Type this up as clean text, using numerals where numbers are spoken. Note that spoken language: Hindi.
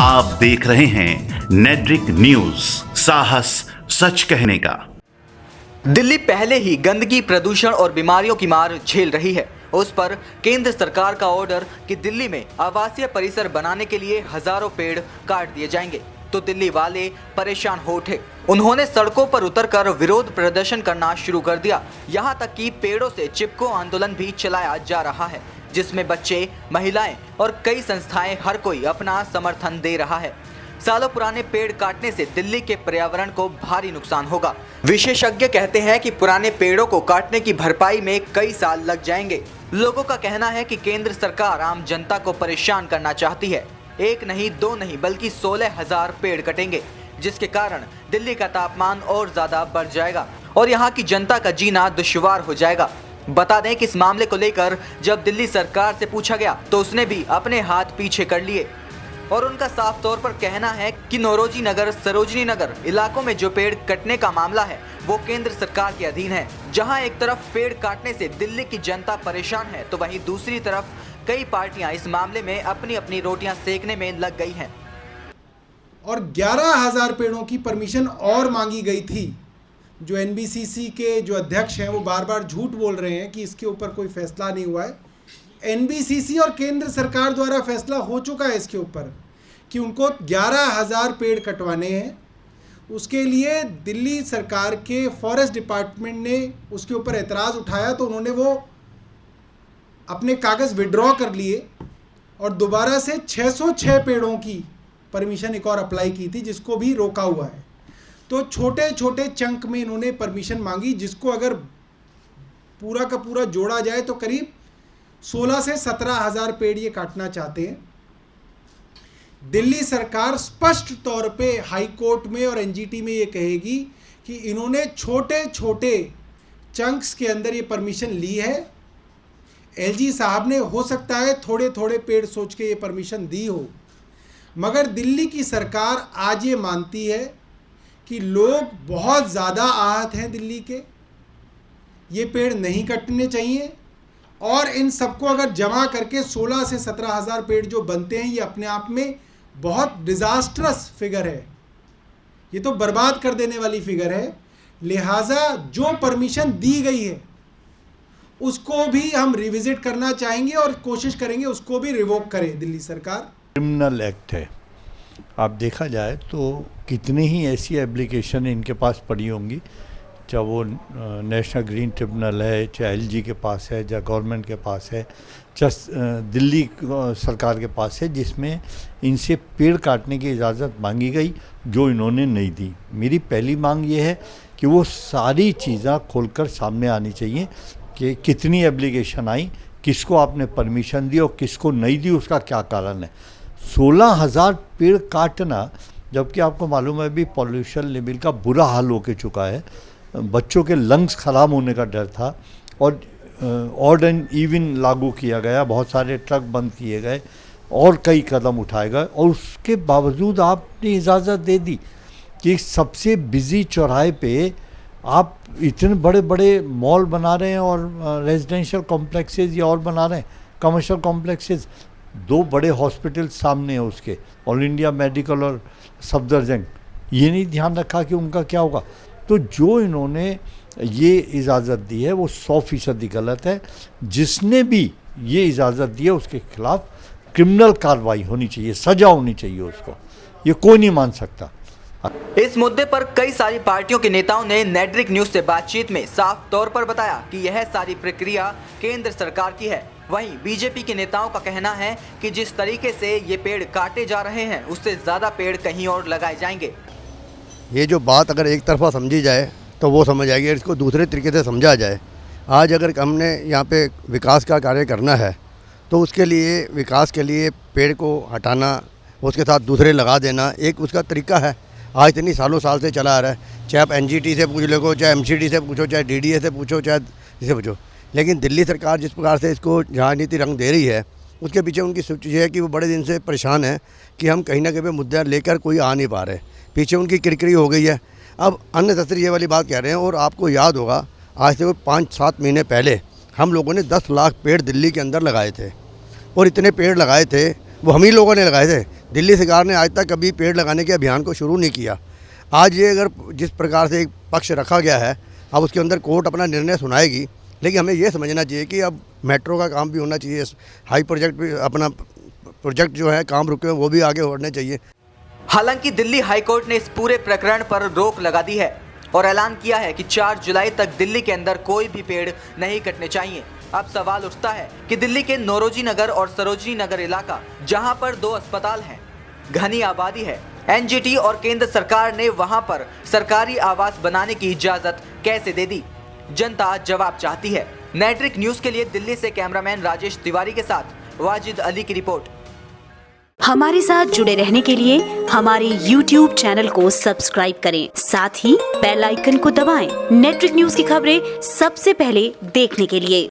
आप देख रहे हैं नेट्रिक न्यूज, साहस सच कहने का। दिल्ली पहले ही गंदगी, प्रदूषण और बीमारियों की मार झेल रही है। उस पर केंद्र सरकार का ऑर्डर कि दिल्ली में आवासीय परिसर बनाने के लिए हजारों पेड़ काट दिए जाएंगे, तो दिल्ली वाले परेशान हो उठे। उन्होंने सड़कों पर उतरकर विरोध प्रदर्शन करना शुरू कर दिया। यहां तक कि पेड़ों से चिपको आंदोलन भी चलाया जा रहा है, जिसमें बच्चे, महिलाएं और कई संस्थाएं हर कोई अपना समर्थन दे रहा है। सालों पुराने पेड़ काटने से दिल्ली के पर्यावरण को भारी नुकसान होगा। विशेषज्ञ कहते हैं कि पुराने पेड़ों को काटने की भरपाई में कई साल लग जाएंगे। लोगों का कहना है कि केंद्र सरकार आम जनता को परेशान करना चाहती है। एक नहीं, दो नहीं, बल्कि 16,000 पेड़ कटेंगे, जिसके कारण दिल्ली का तापमान और ज्यादा बढ़ जाएगा और यहाँ की जनता का जीना दुश्वार हो जाएगा। बता दें कि इस मामले को लेकर जब दिल्ली सरकार से पूछा गया तो उसने भी अपने हाथ पीछे कर लिए और उनका साफ तौर पर कहना है कि नौरोजी नगर, सरोजनी नगर इलाकों में जो पेड़ कटने का मामला है वो केंद्र सरकार के अधीन है। जहां एक तरफ पेड़ काटने से दिल्ली की जनता परेशान है, तो वहीं दूसरी तरफ कई पार्टियां इस मामले में अपनी अपनी रोटियां सेकने में लग गई हैं। और 11,000 पेड़ों की परमिशन और मांगी गई थी। जो एनबीसीसी के जो अध्यक्ष हैं वो बार बार झूठ बोल रहे हैं कि इसके ऊपर कोई फैसला नहीं हुआ है। एनबीसीसी और केंद्र सरकार द्वारा फैसला हो चुका है इसके ऊपर कि उनको 11,000 पेड़ कटवाने हैं। उसके लिए दिल्ली सरकार के फॉरेस्ट डिपार्टमेंट ने उसके ऊपर एतराज़ उठाया तो उन्होंने वो अपने कागज़ विड्रॉ कर लिए और दोबारा से 606 पेड़ों की परमिशन एक और अप्लाई की थी, जिसको भी रोका हुआ है। तो छोटे छोटे चंक में इन्होंने परमिशन मांगी, जिसको अगर पूरा का पूरा जोड़ा जाए तो करीब 16 से 17,000 पेड़ ये काटना चाहते हैं। दिल्ली सरकार स्पष्ट तौर पे हाई कोर्ट में और एनजीटी में ये कहेगी कि इन्होंने छोटे छोटे चंक्स के अंदर ये परमिशन ली है। एलजी साहब ने हो सकता है थोड़े थोड़े पेड़ सोच के ये परमिशन दी हो, मगर दिल्ली की सरकार आज ये मानती है कि लोग बहुत ज़्यादा आहत हैं दिल्ली के, ये पेड़ नहीं कटने चाहिए और इन सबको अगर जमा करके 16 से 17,000 पेड़ जो बनते हैं, ये अपने आप में बहुत डिज़ास्ट्रस फिगर है। ये तो बर्बाद कर देने वाली फिगर है। लिहाजा जो परमिशन दी गई है उसको भी हम रिविजिट करना चाहेंगे और कोशिश करेंगे उसको भी रिवोक करे दिल्ली सरकार। क्रिमिनल एक्ट है। आप देखा जाए तो कितने ही ऐसी एप्लीकेशन इनके पास पड़ी होंगी, चाहे वो नेशनल ग्रीन ट्रिब्यूनल है, चाहे एलजी के पास है, चाहे गवर्नमेंट के पास है, चाहे दिल्ली सरकार के पास है, जिसमें इनसे पेड़ काटने की इजाज़त मांगी गई जो इन्होंने नहीं दी। मेरी पहली मांग ये है कि वो सारी चीज़ें खोलकर सामने आनी चाहिए कि कितनी एप्लीकेशन आई, किसको आपने परमिशन दी और किसको नहीं दी, उसका क्या कारण है। 16,000 पेड़ काटना, जबकि आपको मालूम है भी पॉल्यूशन लेवल का बुरा हाल हो के चुका है, बच्चों के लंग्स ख़राब होने का डर था और ऑड एंड इवन लागू किया गया, बहुत सारे ट्रक बंद किए गए और कई कदम उठाए गए और उसके बावजूद आपने इजाज़त दे दी कि सबसे बिजी चौराहे पे आप इतने बड़े बड़े मॉल बना रहे हैं और रेजिडेंशियल कॉम्प्लेक्सेस या और बना रहे हैं, कमर्शियल कॉम्प्लेक्सेस। 2 बड़े हॉस्पिटल सामने हैं उसके, ऑल इंडिया मेडिकल और सफदरजंग। ये नहीं ध्यान रखा कि उनका क्या होगा। तो जो इन्होंने ये इजाज़त दी है वो 100% गलत है। जिसने भी ये इजाज़त दी है उसके खिलाफ क्रिमिनल कार्रवाई होनी चाहिए, सज़ा होनी चाहिए उसको, ये कोई नहीं मान सकता। इस मुद्दे पर कई सारी पार्टियों के नेताओं ने नेट्रिक न्यूज से बातचीत में साफ तौर पर बताया कि यह सारी प्रक्रिया केंद्र सरकार की है। वहीं बीजेपी के नेताओं का कहना है कि जिस तरीके से ये पेड़ काटे जा रहे हैं उससे ज़्यादा पेड़ कहीं और लगाए जाएंगे। ये जो बात अगर एक तरफा समझी जाए तो वो समझ आएगी, इसको दूसरे तरीके से समझा जाए। आज अगर हमने यहाँ पे विकास का कार्य करना है तो उसके लिए, विकास के लिए पेड़ को हटाना, उसके साथ दूसरे लगा देना एक उसका तरीका है। आज इतनी सालों साल से चला आ रहा है। चाहे आप एनजीटी से पूछ लो, चाहे एमसीडी से पूछो, चाहे डीडीए से पूछो, चाहे इसे पूछो। लेकिन दिल्ली सरकार जिस प्रकार से इसको राजनीति रंग दे रही है, उसके पीछे उनकी सोच ये है कि वो बड़े दिन से परेशान है कि हम कहीं ना कहीं मुद्दा लेकर कोई आ नहीं पा रहे। पीछे उनकी किरकिरी हो गई है। अब अननेसेसरी ये वाली बात कह रहे हैं। और आपको याद होगा आज से 5-7 महीने पहले हम लोगों ने 10 लाख पेड़ दिल्ली के अंदर लगाए थे और इतने पेड़ लगाए थे वो हम ही लोगों ने लगाए थे। दिल्ली सरकार ने आज तक कभी पेड़ लगाने के अभियान को शुरू नहीं किया। आज ये अगर जिस प्रकार से एक पक्ष रखा गया है, अब उसके अंदर कोर्ट अपना निर्णय सुनाएगी, लेकिन हमें ये समझना चाहिए कि अब मेट्रो का काम भी होना चाहिए, हाई प्रोजेक्ट भी अपना प्रोजेक्ट जो है काम रुके हुए वो भी आगे बढ़ने चाहिए। हालांकि दिल्ली हाईकोर्ट ने इस पूरे प्रकरण पर रोक लगा दी है और ऐलान किया है कि 4 जुलाई तक दिल्ली के अंदर कोई भी पेड़ नहीं कटने चाहिए। अब सवाल उठता है कि दिल्ली के नौरोजी नगर और सरोजनी नगर इलाका, जहां पर 2 अस्पताल हैं, घनी आबादी है, एनजीटी और केंद्र सरकार ने वहां पर सरकारी आवास बनाने की इजाजत कैसे दे दी? जनता जवाब चाहती है। नेट्रिक न्यूज के लिए दिल्ली से कैमरामैन राजेश तिवारी के साथ वाजिद अली की रिपोर्ट। हमारे साथ जुड़े रहने के लिए हमारे YouTube चैनल को सब्सक्राइब करें, साथ ही बेल आइकन को दबाएं। नेट्रिक न्यूज की खबरें सबसे पहले देखने के लिए।